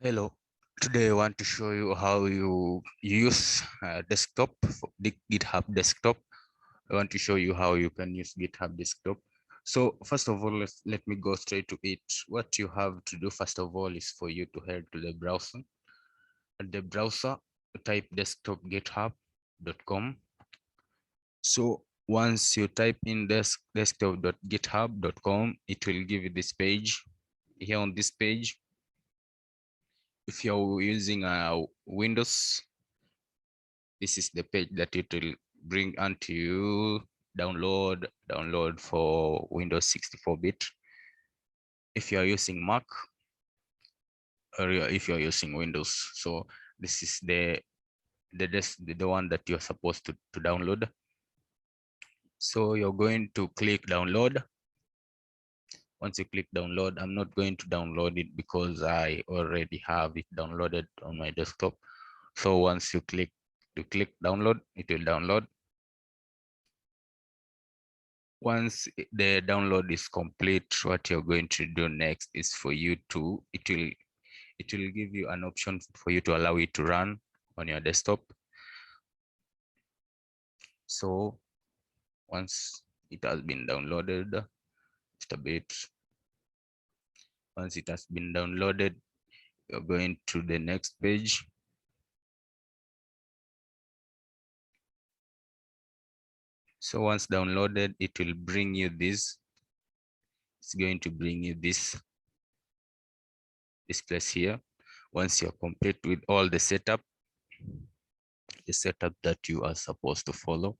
Hello. Today I want to show you how you use desktop, the GitHub desktop. I want to show you how you can use GitHub desktop. So first of all, let me go straight to it. What you have to do first of all is for you to head to the browser. At the browser, type desktop.github.com. So once you type in desktop.github.com, it will give you this page. Here on this page, if you're using Windows, this is the page that it will bring onto you. Download for Windows 64-bit. If you are using Mac, or if you're using Windows, so this is the one that you're supposed to download. So you're going to click download. Once you click download, I'm not going to download it because I already have it downloaded on my desktop. So once you click download, it will download. Once the download is complete, what you're going to do next is for you to, it will give you an option for you to allow it to run on your desktop. So once it has been downloaded, just a bit. Once it has been downloaded, you're going to the next page. So once downloaded, it will bring you this. It's going to bring you this place here. Once you're complete with all the setup that you are supposed to follow.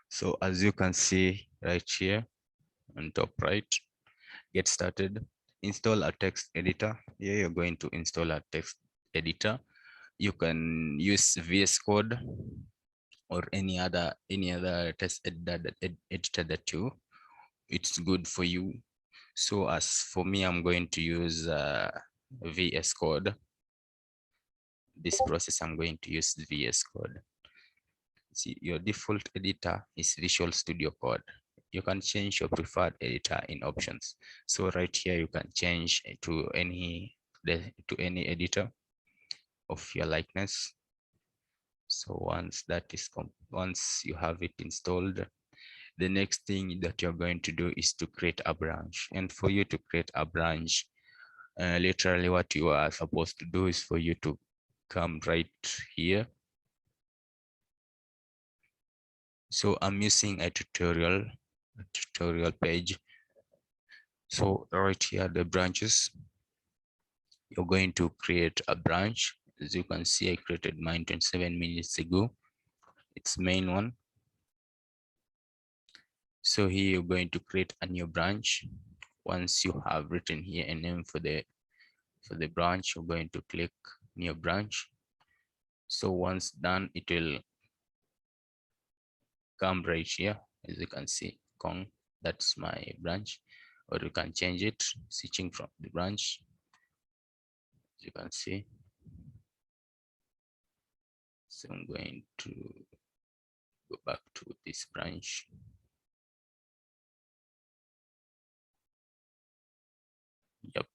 So as you can see right here on top right, get started, install a text editor. Here you're going to install a text editor. You can use VS Code or any other text editor that it's good for you. So as for me, I'm going to use VS Code. This process, I'm going to use VS Code. See, your default editor is Visual Studio Code. You can change your preferred editor in options. So right here, you can change to any editor of your likeness. So once you have it installed, the next thing that you're going to do is to create a branch. And for you to create a branch, literally what you are supposed to do is for you to come right here. So I'm using a tutorial page. So right here, the branches, you're going to create a branch. As you can see, I created mine 27 minutes ago. It's main one. So here you're going to create a new branch. Once you have written here a name for the branch, you're going to click new branch. So once done, it will come right here. As you can see, Kong, that's my branch. Or you can change it, switching from the branch. As you can see. So I'm going to go back to this branch. Yep.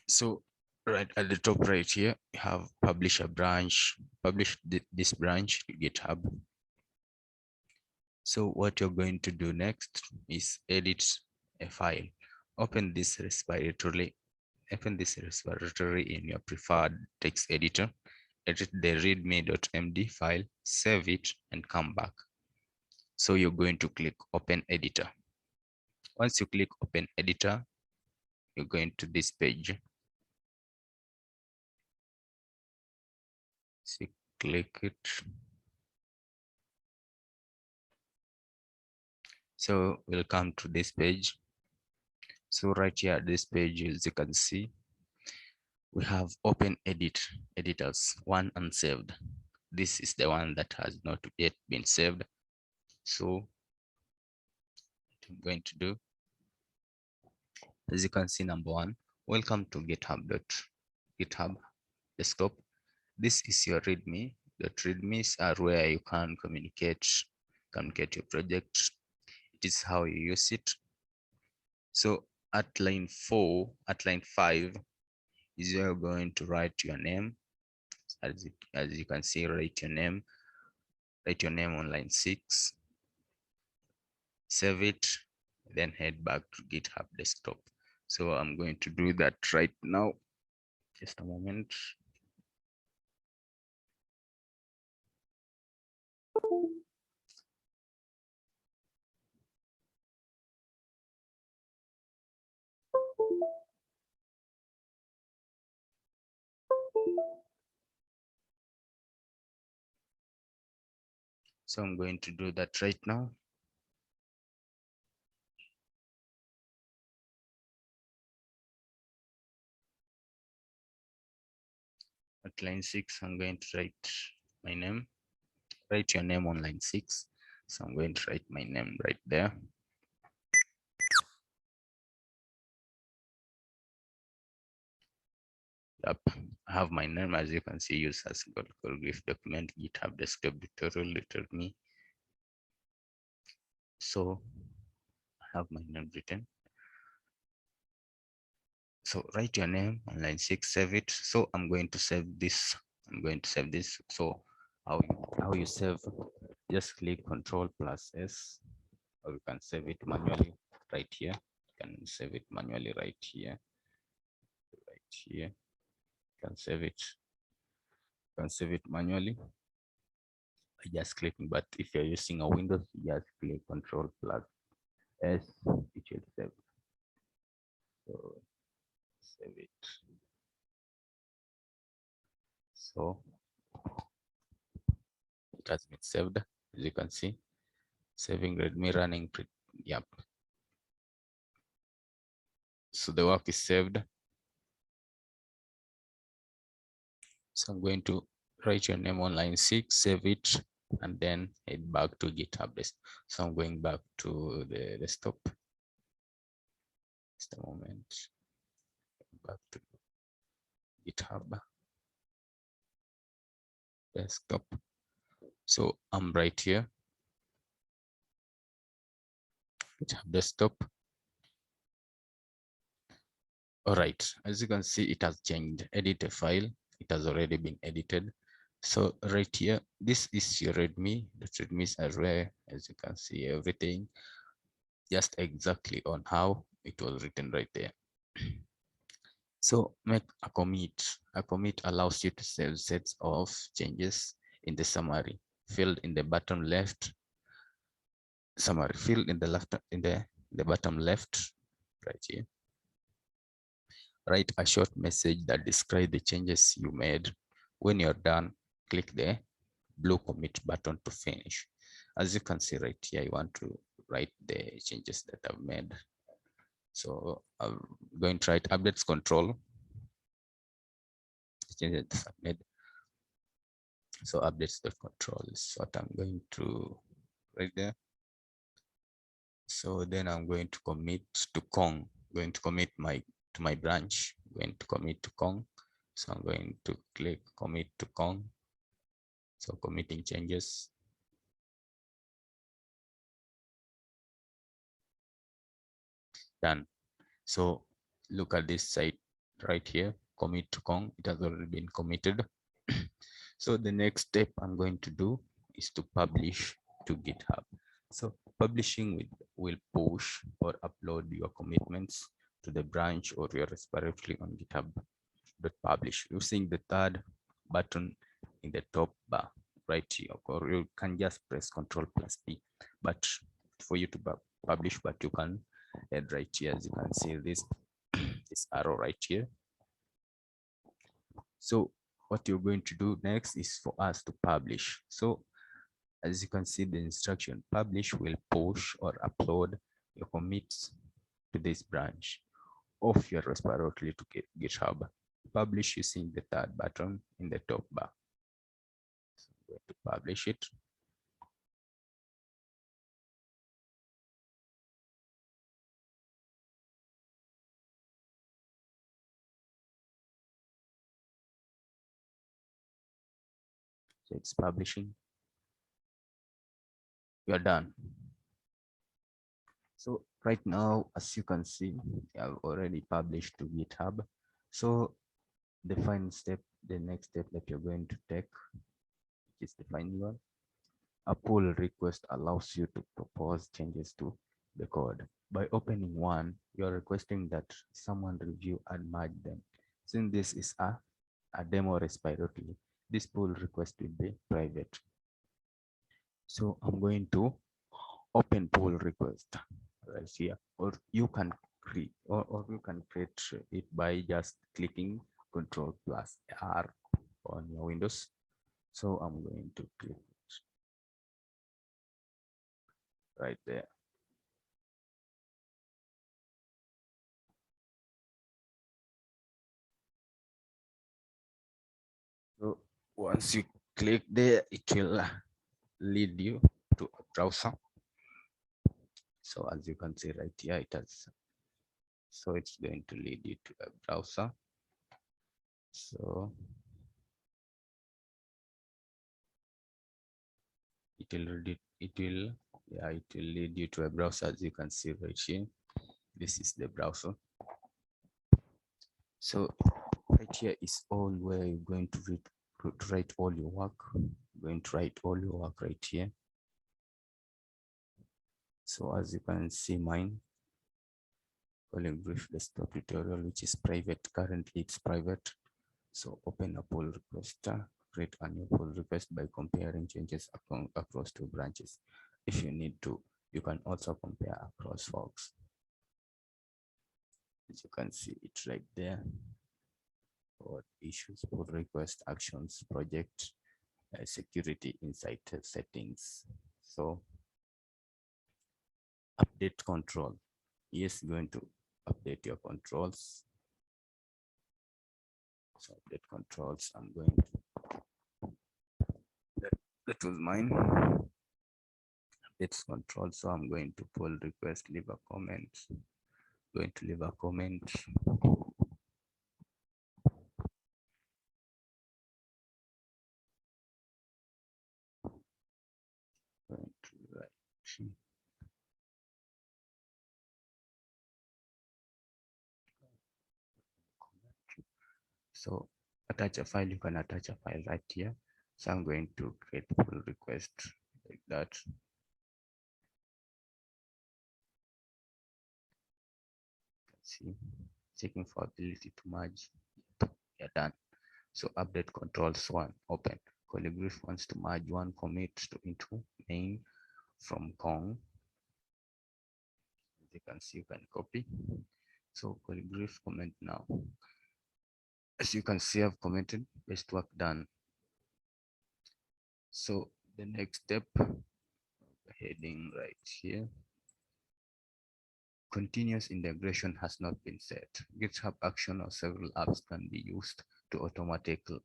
So right at the top right here, you have publish a branch, publish this branch to GitHub. So what you're going to do next is edit a file. Open this repository in your preferred text editor, edit the readme.md file, save it, and come back. So you're going to click open editor. Once you click open editor, you're going to this page. So click it. So we'll come to this page. So right here at this page, as you can see, we have open editors, one unsaved. This is the one that has not yet been saved. So what I'm going to do, as you can see, number one, welcome to GitHub desktop. This is your readme. The readmes are where you can communicate your project. It is how you use it. So at line 5, is you're going to write your name. As you can see, write your name on line 6, save it, then head back to GitHub desktop. So I'm going to do that right now. Just a moment. So I'm going to do that right now. At line 6, I'm going to write my name. Write your name on line 6. So I'm going to write my name right there. Yep, I have my name. As you can see, use as GIF document, GitHub desktop tutorial, little me. So I have my name written. So write your name on line 6, save it. So I'm going to save this. So how you save? Just click Control+S, or you can save it manually right here. You can save it manually right here. Right here. You can save it. You can save it manually by just clicking. But if you're using a Windows, just click Control+S. It will save. So save it. So it has been saved, as you can see. Saving Redmi running. Yep. So the work is saved. So I'm going to write your name on line 6, save it, and then head back to GitHub. So I'm going back to the desktop. Just a moment. Back to GitHub desktop. So I'm right here. GitHub desktop. All right, as you can see, it has changed. Edit a file. It has already been edited. So right here, this is your Redmi. The Redmi's are rare, as you can see, everything just exactly on how it was written right there. So make a commit. A commit allows you to save sets of changes in the summary field in the bottom left. Summary field in the left, in the bottom left, right here. Write a short message that describes the changes you made. When you're done, click the blue commit button to finish. As you can see right here, I want to write the changes that I've made. So I'm going to write updates control. Changes that I've made. So updates.control is what I'm going to write there. So then I'm going to commit to Kong. Going to commit to my branch. Going to commit to Kong. So I'm going to click commit to Kong. So committing changes. Done. So look at this site right here. Commit to Kong. It has already been committed. So the next step I'm going to do is to publish to GitHub. So publishing will push or upload your commitments to the branch or your repository on GitHub. Publish using the third button in the top bar right here, or you can just press Ctrl+P. But for you to publish, but you can add right here, as you can see this this arrow right here. So what you're going to do next is for us to publish. So as you can see, the instruction publish will push or upload your commits to this branch of your repository to GitHub. Publish using the third button in the top bar. So I'm going to publish it. So it's publishing. We are done. So right now, as you can see, I've already published to GitHub. So The final step, the next step that you're going to take, which is the final one. A pull request allows you to propose changes to the code. By opening one, you're requesting that someone review and merge them. Since this is a demo respiratory, this pull request will be private. So I'm going to open pull request right here, or you can create or you can create it by just clicking Control plus R on your Windows. So I'm going to click right there. So once you click there, it will lead you to a browser. So as you can see right here, it has, so it's going to lead you to a browser. So it will lead you to a browser. As you can see right here, this is the browser. So right here is all where you're going to write all your work. You're going to write all your work right here. So as you can see, mine calling brief desktop tutorial, which is private. Currently it's private. So open a pull request, create a new pull request by comparing changes across two branches. If you need to, you can also compare across forks. As you can see, it's right there. For issues, pull request, actions, project, security, insight, settings. So update control. Yes, going to update your controls. So update controls. I'm going to that was mine. Updates control. So I'm going to pull request, leave a comment. Going to leave a comment. Going to write. So attach a file, you can attach a file right here. So I'm going to create pull request like that. See, checking for ability to merge. You're done. So update controls one, open. Colligraph wants to merge one commit into main from Kong. As you can see, you can copy. So Colligraph comment now. As you can see, I've commented, best work done. So the next step, heading right here. Continuous integration has not been set. GitHub action or several apps can be used to automatically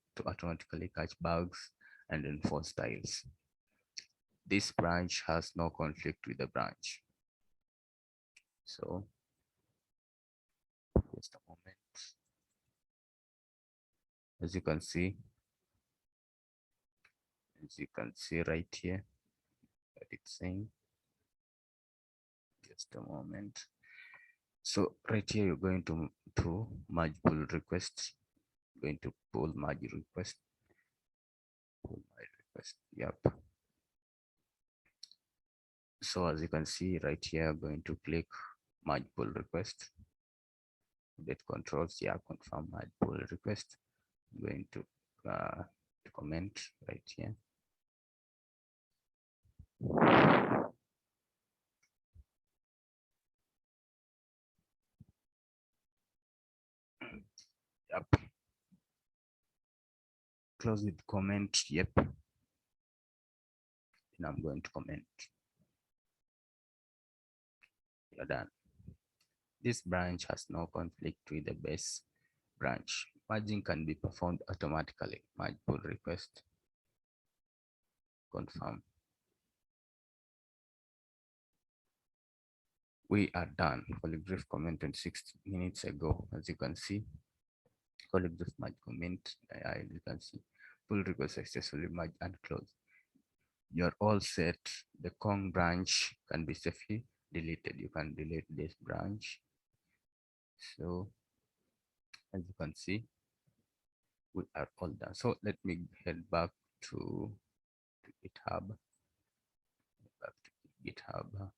catch bugs and enforce styles. This branch has no conflict with the branch. So just a moment. As you can see right here, that it's saying. Just a moment. So right here, you're going to merge pull requests. Going to pull merge request. Pull merge request. Yep. So as you can see right here, I'm going to click merge pull request. That controls, yeah, confirm merge pull request. I'm going to comment right here. Yep. Close with comment. Yep. And I'm going to comment. You're done. This branch has no conflict with the base branch. Merging can be performed automatically. Merge pull request. Confirm. We are done. Colligraph commented 6 minutes ago. As you can see, Colligraph merge comment. As you can see, pull request successfully merged and closed. You're all set. The Kong branch can be safely deleted. You can delete this branch. So as you can see, we are all done. So let me head back to GitHub. Back to GitHub.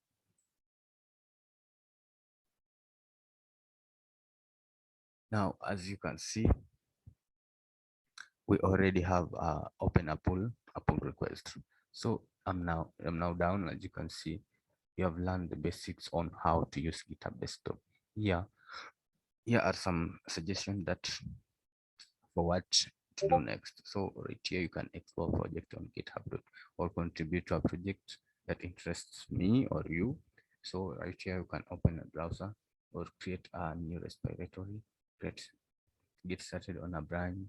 Now, as you can see, we already have open a pull request. So I'm now down. As you can see, you have learned the basics on how to use GitHub Desktop. Here are some suggestions that for what to do next. So right here you can explore project on GitHub or contribute to a project that interests me or you. So right here you can open a browser or create a new repository, get started on a brand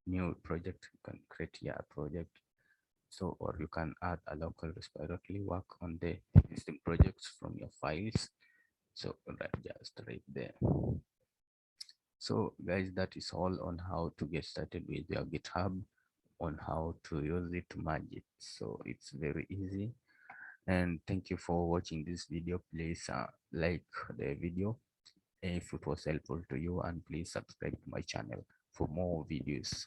new project. You can create here a project. So, or you can add a local repository, work on the existing projects from your files. So just right there. So guys, that is all on how to get started with your GitHub, on how to use it to manage it. So it's very easy. And thank you for watching this video. Please like the video if it was helpful to you, and please subscribe to my channel for more videos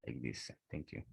like this. Thank you.